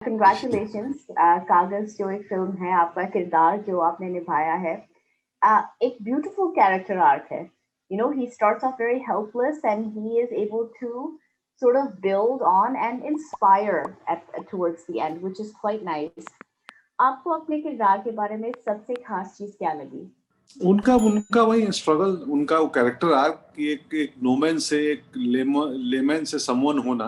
Congratulations. कागज जो एक फिल्म है, आपका किरदार जो आपने निभाया है, एक ब्यूटीफुल कैरेक्टर आर्क है। He starts off very helpless and he is able to sort of build on and inspire towards the end, which is quite nice. आपको अपने किरदार के बारे में सबसे खास चीज क्या लगी? उनका उनका वही स्ट्रगल, उनका वो कैरेक्टर आर्क कि एक नोमैन से एक लेमैन से समवन होना।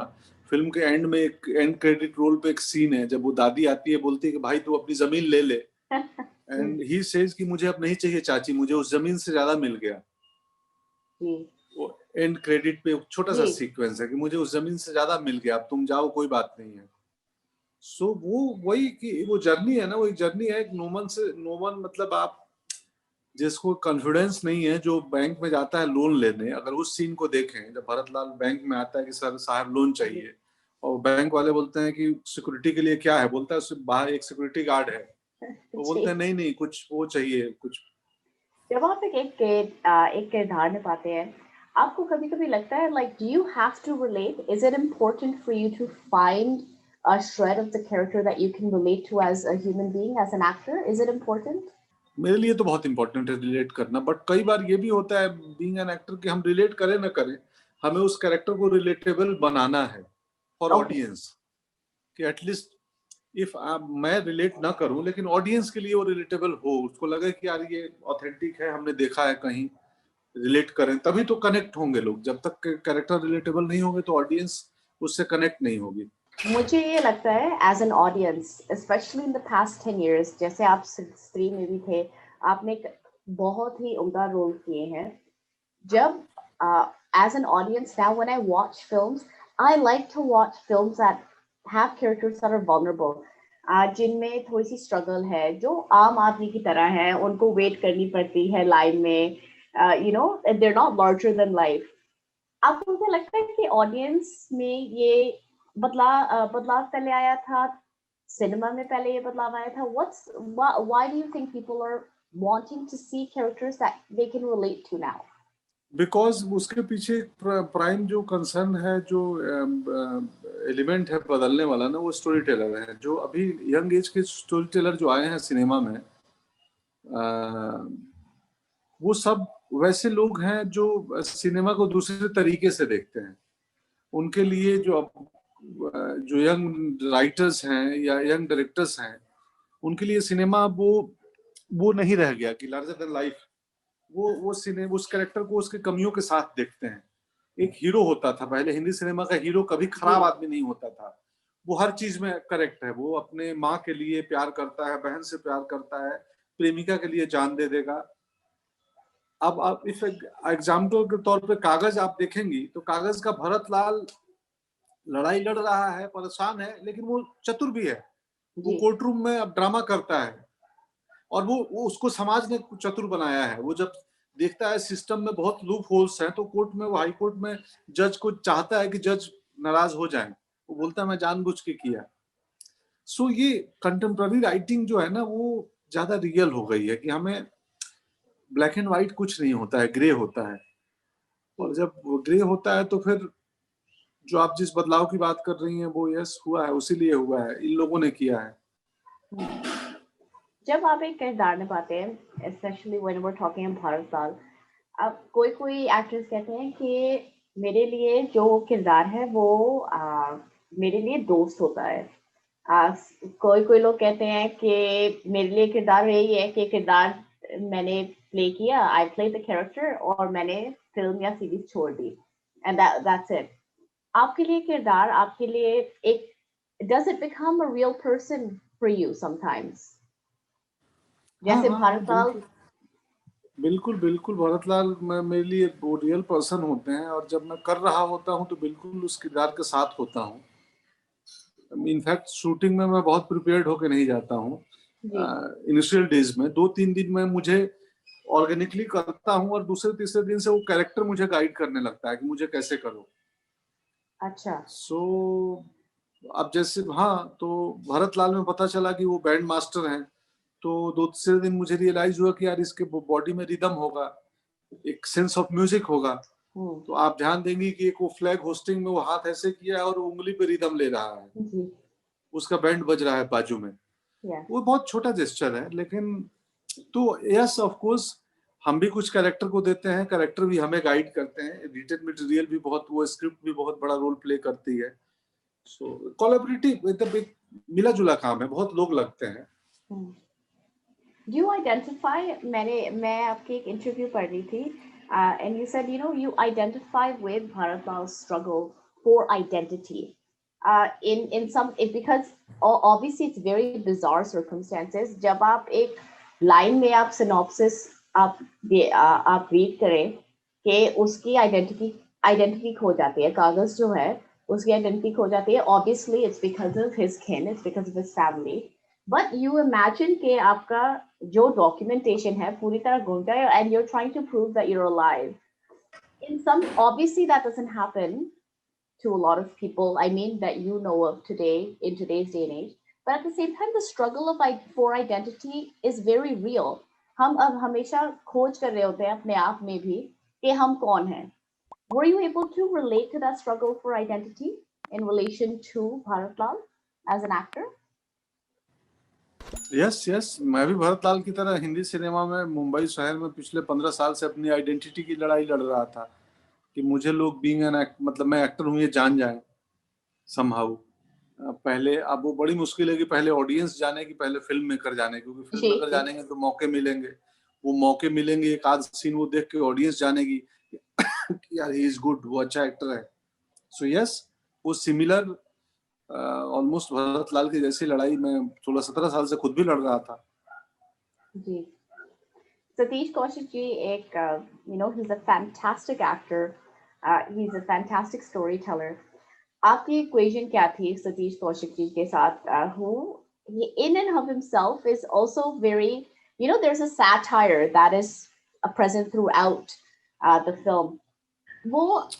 फिल्म के एंड में एक एंड क्रेडिट रोल पे एक सीन है जब वो दादी आती है, बोलती है कि भाई तू अपनी जमीन ले ले, एंड ही सेज कि मुझे अब नहीं चाहिए चाची, मुझे उस जमीन से ज्यादा मिल गया। वो एंड क्रेडिट पे छोटा सा सीक्वेंस है कि मुझे उस जमीन से ज्यादा मिल गया, अब तुम जाओ कोई बात नहीं है। सो वो वही कि वो जर्नी है ना, वो एक जर्नी है एक नोमन से। नोमन मतलब आप जिसको कॉन्फिडेंस नहीं है, जो बैंक में जाता है लोन लेने, अगर उस सीन को देखें जब भरतलाल बैंक में आता है कि सर साहब लोन चाहिए, और बैंक वाले बोलते हैं कि सिक्योरिटी के लिए क्या है, बोलता है उससे बाहर एक सिक्योरिटी गार्ड है, वो बोलते हैं नहीं नहीं कुछ वो चाहिए कुछ। जब आप एक किरदार निभाते हैं, आपको कभी कभी लगता है like do you have to relate? Is it important for you to find a shred of the character that you can relate to as a human being, as an actor? Is it important? मेरे लिए तो बहुत important है relate करना, but कई बार ये भी होता है बीइंग एन एक्टर कि हम रिलेट करें ना करें, हमें उस कैरेक्टर को रिलेटेबल बनाना है फॉर ऑडियंस, कि एटलीस्ट इफ मैं रिलेट ना करूं लेकिन ऑडियंस के लिए वो रिलेटेबल हो, उसको लगे कि यार ये ऑथेंटिक है, हमने देखा है कहीं, रिलेट करें, तभी तो कनेक्ट होंगे लोग। जब तक कैरेक्टर रिलेटेबल नहीं होंगे तो ऑडियंस उससे कनेक्ट नहीं होगी। मुझे ये लगता है as an audience, specially in the past 10 years, जैसे आप स्त्री में भी थे, आपने बहुत ही उम्दा रोल किए हैं। जब as an audience now, when I watch films, I like to watch films that have characters that are vulnerable, जिनमें थोड़ी सी स्ट्रगल है, जो आम आदमी की तरह है, उनको वेट करनी पड़ती है लाइन में, they're not larger than life. आपको क्या लगता है कि ऑडियंस में ये बदलाव पहले आया था, सिनेमा में पहले ये बदलाव आया था? Why do you think people are wanting to see characters that they can relate to now? Because उसके पीछे प्राइम जो कंसर्न है, जो एलिमेंट है बदलने वाला ना, वो स्टोरी टेलर है। जो अभी यंग एज के स्टोरी टेलर जो आए हैं सिनेमा में, वो सब वैसे लोग हैं जो सिनेमा को दूसरे तरीके से देखते हैं। उनके लिए जो यंग राइटर्स हैं या यंग डायरेक्टर्स हैं, उनके लिए सिनेमा वो नहीं रह गया कि लार्जर देन लाइफ। वो सिनेमा उस कैरेक्टर को उसके कमियों के साथ देखते हैं। एक हीरो होता था पहले, हिंदी सिनेमा का हीरो कभी खराब आदमी नहीं होता था, वो हर चीज में करेक्ट है। वो अपने माँ के लिए प्यार करता है, बहन से प्यार करता है, प्रेमिका के लिए जान दे देगा। अब आप इस एग्जाम्पल के तौर पे कागज आप देखेंगी तो कागज का भरतलाल लड़ाई लड़ रहा है, परेशान है, लेकिन वो चतुर भी है। वो कोर्ट रूम में अब ड्रामा करता है, और वो उसको समाज ने चतुर बनाया है। वो जब देखता है सिस्टम में बहुत लूप होल्स हैं, तो कोर्ट में, वो हाई कोर्ट में जज को चाहता है कि जज नाराज हो जाए, वो बोलता है मैं जानबूझ के किया। सो ये कंटेम्प्ररी राइटिंग जो है ना, वो ज्यादा रियल हो गई है कि हमें ब्लैक एंड व्हाइट कुछ नहीं होता है, ग्रे होता है। और जब वो ग्रे होता है तो फिर जो आप जिस बदलाव की बात कर रही हैं वो यस हुआ है, उसीलिए हुआ है, इन लोगों ने किया है। जब आप एक किरदार निभाते हैं, specially when we are talking about Bharatlal, अब कोई एक्टर्स कहते हैं कि मेरे लिए जो किरदार है वो मेरे लिए दोस्त होता है। कोई लोग कहते हैं कि मेरे लिए किरदार यही है कि किरदार मैंने प्ले किया, आई प्ले द कैरेक्टर, और मैंने फिल्म या सीरीज छोड़ दी, एंड दैट्स इट। आपके लिए किरदार, आपके लिए एक, does it become a real person for you sometimes? जैसे भरतलाल। बिल्कुल बिल्कुल, भरतलाल मेरे लिए वो रियल पर्सन होते हैं, और जब मैं कर रहा होता हूँ तो बिल्कुल उस किरदार के साथ होता हूँ। इनफैक्ट शूटिंग में मैं बहुत प्रिपेयर्ड होके नहीं जाता हूँ। इनिशियल डेज में 2-3 दिन में मुझे ऑर्गेनिकली करता हूँ, और दूसरे तीसरे दिन से वो कैरेक्टर मुझे गाइड करने लगता है कि मुझे कैसे करो। अच्छा। अब जैसे तो भरतलाल में पता चला कि वो बैंड मास्टर हैं, तो 2 दिन मुझे रियलाइज हुआ कि यार इसके बॉडी में रिदम होगा, एक सेंस ऑफ म्यूजिक होगा। तो आप ध्यान देंगे कि एक वो फ्लैग होस्टिंग में वो हाथ ऐसे किया है और उंगली पे रिदम ले रहा है। उसका बैंड बज रहा है बाजू में। वो बहुत छोटा जेस्चर है, लेकिन तो यस ऑफ कोर्स हम भी कुछ कैरेक्टर को देते हैं, कैरेक्टर भी हमें गाइड करते हैं, एडिटेड मटेरियल भी बहुत, वो स्क्रिप्ट भी बहुत बड़ा रोल प्ले करती है। सो कोलैबोरेटिव मतलब एक मिला जुला काम है, बहुत लोग लगते हैं। Do you identify, मैं आपके एक इंटरव्यू पढ़ रही थी, and you said, you identify with Bharat Lal's struggle for identity. In some, because obviously it's very bizarre circumstances. जब आप एक लाइन में आप synopsis आप read करें कि उसकी identity खो जाती है, कागज जो है उसकी identity खो जाती है. Obviously it's because of his kin, it's because of his family. But you imagine कि आपका जो documentation है पूरी तरह गुम जाए, and you're trying to prove that you're alive. In some, obviously that doesn't happen to a lot of people, I mean, that you know of today, in today's day and age. But at the same time, the struggle for identity is very real. हम अब हमेशा खोज कर रहे होते हैं अपने आप में भी कि हम कौन हैं. Were you able to relate to that struggle for identity in relation to Bharat Lal as an actor? Yes, मैं भी भरत लाल की तरह हिंदी सिनेमा में मुंबई शहर में पिछले 15 साल से अपनी आइडेंटिटी की लड़ाई लड़ रहा था कि मुझे लोग बीइंग एन एक्टर, मतलब मैं एक्टर हूँ ये जान जाए समहाउ। पहले अब वो बड़ी मुश्किल है कि पहले ऑडियंस जाने की, पहले फिल्म मेकर जाने, क्योंकि फिल्म मेकर जानेंगे तो मौके मिलेंगे, वो मौके मिलेंगे, एक आध सीन वो देख के ऑडियंस जानेगी कि यार ही इज गुड, वो अच्छा एक्टर है। सो यस, वो सिमिलर ऑलमोस्ट भरत लाल की जैसी लड़ाई मैं 16-17 साल से खुद भी लड़ रहा था जी। Satish Kaushik ji, he's a fantastic actor. He's a fantastic storyteller. आपकी equation क्या थी सतीश कौशिक जी के साथ, who in and of himself is also very, there's a satire that is present throughout the film. What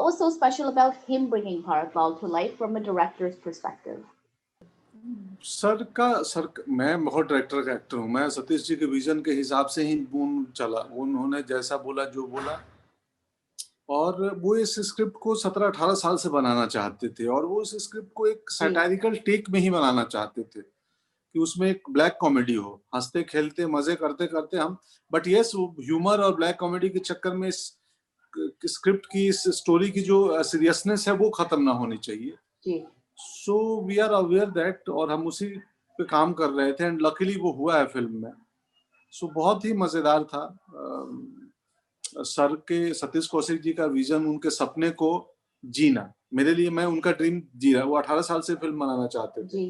was so special about him bringing Bharat Lal to life from a director's perspective? मैं बहुत director का actor हूँ, मैं सतीश जी के vision के हिसाब से ही चला, उन्होंने जैसा बोला, जो बोला, और वो इस स्क्रिप्ट को 17-18 साल से बनाना चाहते थे, और वो इस स्क्रिप्ट को एक सैटारिकल टेक में ही बनाना चाहते थे कि उसमें एक ब्लैक कॉमेडी हो, हंसते खेलते मजे करते करते हम, बट यस वो ह्यूमर और ब्लैक कॉमेडी के चक्कर में इस स्क्रिप्ट की, इस स्टोरी की जो सीरियसनेस है वो खत्म ना होनी चाहिए। So we are aware that, और हम उसी पे काम कर रहे थे, एंड लकीली वो हुआ है फिल्म में। सो बहुत ही मजेदार था। सर के, सतीश कौशिक जी का विजन, उनके सपने को जीना, मेरे लिए मैं उनका ड्रीम जी रहा। वो 18 साल से फिल्म बनाना चाहते थे,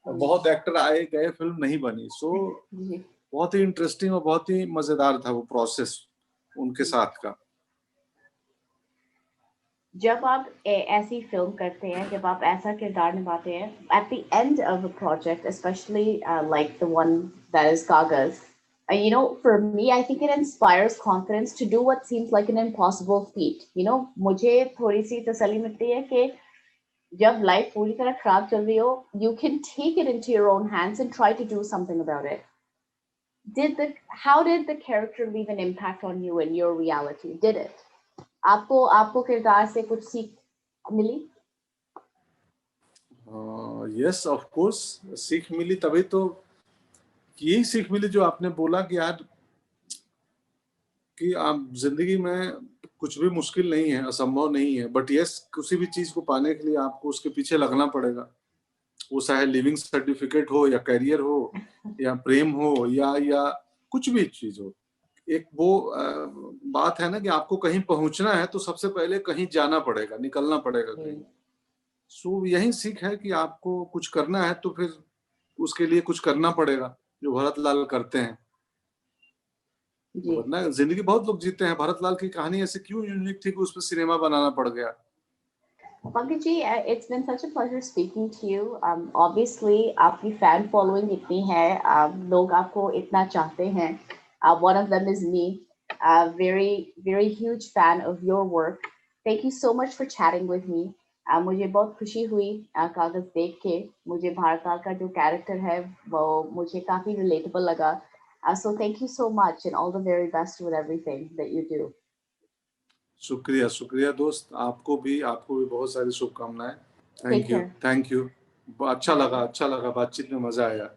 बहुत एक्टर आए गए, फिल्म नहीं बनी। सो बहुत ही इंटरेस्टिंग और बहुत ही मजेदार था वो प्रोसेस उनके साथ का। जब आप ऐसी फिल्म करते हैं, जब आप ऐसा किरदार निभाते हैं, at the end of a project, especially like the one that is Kaagaz, for me, I think it inspires confidence to do what seems like an impossible feat. मुझे थोड़ी सी तसल्ली मिलती है कि जब लाइफ पूरी तरह खराब चल रही हो, you can take it into your own hands and try to do something about it. How did the character leave an impact on you in your reality? Did it? आपको किरदार से कुछ सीख मिली? यस ऑफ कोर्स, सीख मिली, तभी तो यही सीख मिली जो आपने बोला कि यार कि आप जिंदगी में कुछ भी मुश्किल नहीं है, असंभव नहीं है, बट यस किसी भी चीज को पाने के लिए आपको उसके पीछे लगना पड़ेगा। वो चाहे लिविंग सर्टिफिकेट हो, या करियर हो, या प्रेम हो, या कुछ भी चीज हो। एक वो बात है ना कि आपको कहीं पहुंचना है तो सबसे पहले कहीं जाना पड़ेगा, निकलना पड़ेगा कहीं। सो यही सीख है कि आपको कुछ करना है तो फिर उसके लिए कुछ करना पड़ेगा, जो भरत लाल करते हैं। वरना जिंदगी बहुत लोग जीते हैं, भरत लाल की कहानी ऐसे क्यों यूनिक थी कि उस पर सिनेमा बनाना पड़ गया। Pankaj ji, it's been such a pleasure speaking to you. Obviously, आपकी fan following इतनी है, लोग आपको इतना चाहते हैं. One of them is me, a very, very huge fan of your work. Thank you so much for chatting with me. मुझे बहुत खुशी हुई कागज देख के, मुझे भारत लाल का जो कैरेक्टर है वो मुझे काफी relatable लगा. So thank you so much and all the very best with everything that you do. शुक्रिया दोस्त, आपको भी बहुत सारी शुभकामनाएं। Thank you. अच्छा लगा बातचीत में मजा आया।